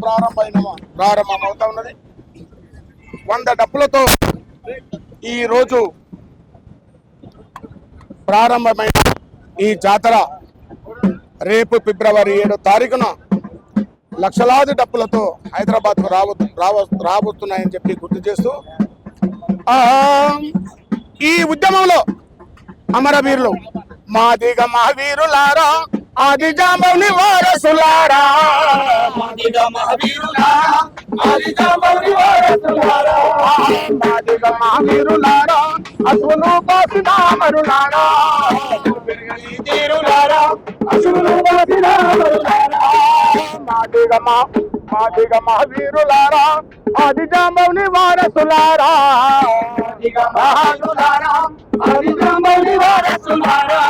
ప్రారంభమవుతా ఉన్నది. 100 డప్పులతో ఈ రోజు ప్రారంభమైన ఈ జాతర రేపు ఫిబ్రవరి 7వ తారీఖున లక్షలాది డప్పులతో హైదరాబాద్కు రాబోతున్నాయని చెప్పి గుర్తు చేస్తూ ఈ ఉద్యమంలో అమరవీరులు మాదిగ మహావీరులారా, ఆది జాంబవుని వారసులారా, మాదిగ మహావీరులారా, ఆది జాంబవుని వారసులారా, మాదిగ మహావీరులారా, అసువును బాసిన అమరులారా, తీరులారా, అసువును బాసిన అమరులారా, మాదిగ మహావీరులారా, ఆది జాంబవుని వారసులారా, మాదిగ మహావీరులారా, ఆది జాంబవుని వారసులారా,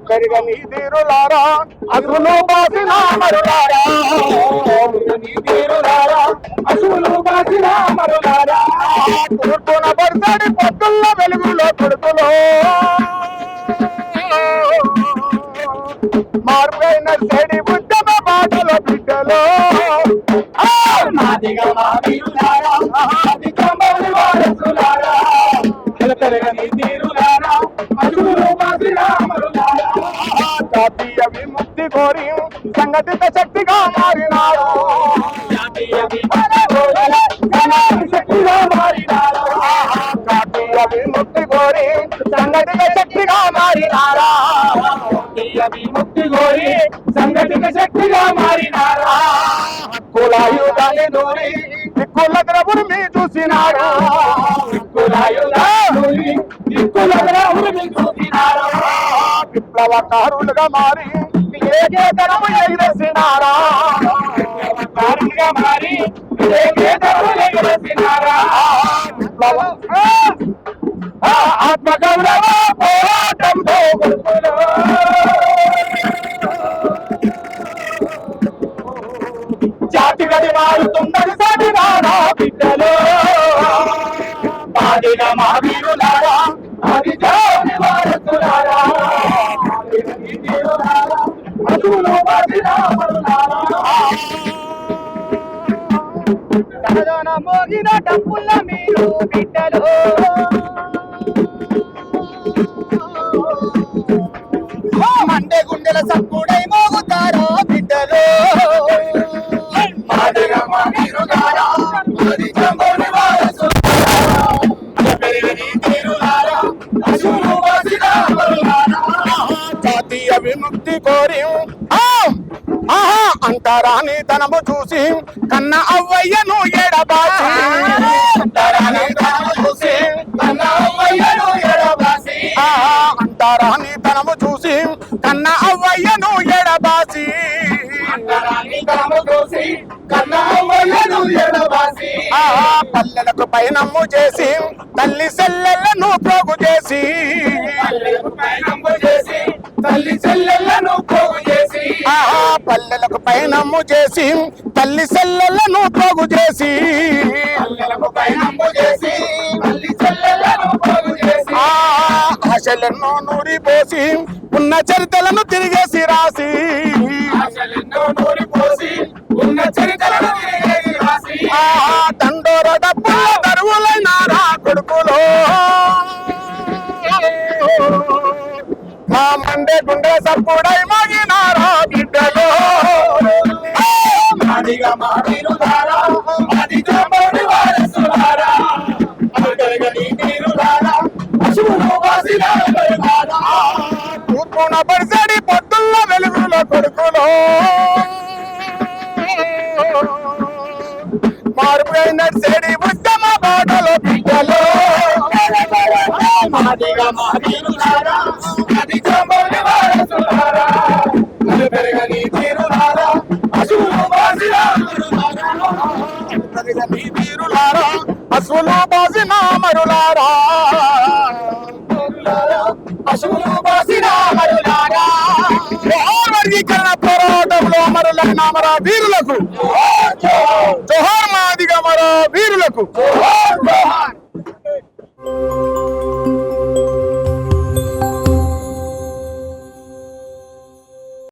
పెరగని తీరులారా, అసువును బాసిన అమరులారా, తీరులారా, అసువును బాసిన అమరులారా, తూర్పున పడతాడి పొద్దుల్లో వెలుగులో కొడుకులో మార్పైన చెడి ఉద్యమ బాటలో బిడ్డలో మాదిగ మహావీరులారా, ఆది జాంబవుని వారసులారా, పెరగని తీరులారా, అసువును బాసిన అమరులారా, జాతీయ విముక్తి కోరి సంఘటిత శక్తిగా మారినారు, జాతీయ విముక్తి కోరి సంఘటిత శక్తిగా మారినారా, విముక్తి కోరి సంఘటిత శక్తిగా మారినారా, హక్కులాయుధాన్ని దూరి దిక్కుల ద్రవుడు మీ చూసినారు, విప్లవకారులుగా మారి ఏకేతనము ఎగిరేసినారా, విప్లవకారులుగా మారి ఏకేతనము ఎగిరేసినారా, విప్లవ ఆత్మగౌరవ పోరాటంలో జాతి గది మారుతుందని సాటినారా బిడ్డలో, మాదిగ మహావీరులారా, ఆది జాంబవుని వారసులారా, అసువును బాసిన అమరులారా, సరదాన మోగిన డప్పుల మీరు బిడ్డలో, మండే గుండెల సప్పుడై మోగుతారా బిడ్డలో, మాదిగ మహావీరులారా, ఆది జాంబవుని వారసులారా, పెరగని తీరులారా, అసువును బాసిన అమరులారా, జాతీయ విముక్తి కోరి అంతరాని తనము చూసి కన్న అవ్వయ్యను ఎడబాసి, అంతరాని తనము చూసి కన్న అవ్వయ్యను ఎడబాసి, అంతరాని తనము చూసి కన్న అవ్వయ్యను ఎడబాసి, అంతరాని తనము చూసి కన్న అవ్వయ్యను ఎడబాసి, పల్లెలకు పైనమ్ము చేసి తల్లి సెల్లెళ్లను పోగు చేసి, పల్లెలకు పైనమ్ము చేసి తల్లి సెల్లెళ్లను పోగు చేసి, పల్లెలకు పైనమ్ము చేసి తల్లి సెల్లెళ్లను పోగు చేసి, పల్లెలకు పైనమ్ము చేసి తల్లి సెల్లెళ్లను పోగు చేసి, ఆశలెన్నో నూరిపోసి ఉన్న చరిత్రలను తిరిగేసి రాసి, ఆశలెన్నో నూరిపోసి ఉన్న చరిత్రలను తిరిగేసి రాసి, దండోర డప్పుల దరువులైనారా కొడుకులో, మా మండే గుండె సప్పుడై మోగినారా బిడ్డలో, మాదిగ మహావీరులారా, ఆది జాంబవుని వారసులారా, పెరగని తీరులారా, అసువును బాసిన అమరులారా, తూర్పున పడిసడి పొద్దుల్లో వెలుగులో కొడుకులో మార్పైన చెడి ఉద్యమ బాటలో బిడ్డలో, మాదిగ మహావీరులారా, ఆది జాంబవుని వారసులారా, పెరగని తీరులారా, అసువును బాసిన అమరులారా, పెరగని తీరులారా, అసువును బాసిన అమరులారా, అసువును బాసిన అమరులారా, వర్గీకరణ పోరాటంలో అమరులైన అమర వీరులకు జోహార్, మాదిగ అమర వీరులకు జోహార్.